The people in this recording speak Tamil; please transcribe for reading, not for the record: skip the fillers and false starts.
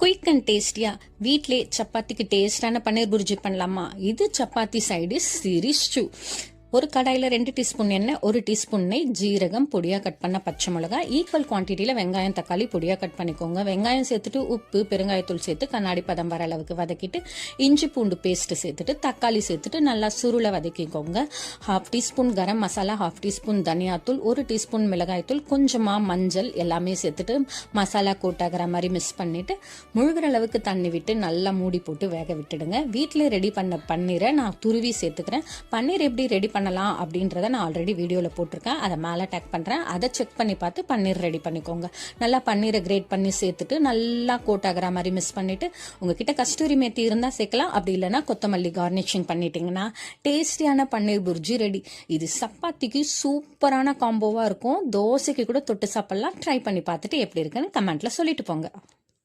குயிக் அண்ட் டேஸ்டியா வீட்லயே சப்பாத்திக்கு டேஸ்டான பன்னீர் புர்ஜி பண்ணலாமா? இது சப்பாத்தி சைடு சீரிஸ் 2. ஒரு கடாயில் 2 டீஸ்பூன் எண்ணெய், 1 டீஸ்பூன் நெய், ஜீரகம், பொடியாக கட் பண்ண பச்சை மிளகாய், ஈக்குவல் குவான்டிட்டியில் வெங்காயம் தக்காளி பொடியாக கட் பண்ணிக்கோங்க. வெங்காயம் சேர்த்துட்டு உப்பு பெருங்காயத்தூள் சேர்த்து கண்ணாடி பதம் வர அளவுக்கு வதக்கிட்டு இஞ்சி பூண்டு பேஸ்ட் சேர்த்துட்டு தக்காளி சேர்த்துட்டு நல்லா சுருளை வதக்கிக்கோங்க. 1/2 டீஸ்பூன் கரம் மசாலா, 1/2 டீஸ்பூன் தனியாத்தூள், 1 டீஸ்பூன் மிளகாய்த்தூள், கொஞ்சமாக மஞ்சள் எல்லாமே சேர்த்துட்டு மசாலா கோட்டாகிற மாதிரி மிக்ஸ் பண்ணிட்டு முழுகிற அளவுக்கு தண்ணி விட்டு நல்லா மூடி போட்டு வேக விட்டுடுங்க. வீட்டில் ரெடி பண்ண பன்னீரை நான் துருவி சேர்த்துக்கிறேன். பன்னீர் எப்படி ரெடி பண்ணலாம் அப்படின்றத நான் ஆல்ரெடி வீடியோவில் போட்டிருக்கேன். அதை மேலே டேக் பண்ணுறேன். அதை செக் பண்ணி பார்த்து பன்னீர் ரெடி பண்ணிக்கோங்க. நல்லா பன்னீரை கிரேட் பண்ணி சேர்த்துட்டு நல்லா கோட் ஆகிற மாதிரி மிக்ஸ் பண்ணிவிட்டு உங்ககிட்ட கஸ்தூரி மேத்தி இருந்தால் சேர்க்கலாம். அப்படி இல்லைன்னா கொத்தமல்லி கார்னிஷிங் பண்ணிட்டீங்கன்னா டேஸ்டியான பன்னீர் புர்ஜி ரெடி. இது சப்பாத்திக்கு சூப்பரான காம்போவாக இருக்கும். தோசைக்கு கூட தொட்டு சாப்பிடலாம். ட்ரை பண்ணி பார்த்துட்டு எப்படி இருக்குன்னு கமெண்ட்டில் சொல்லிட்டு போங்க.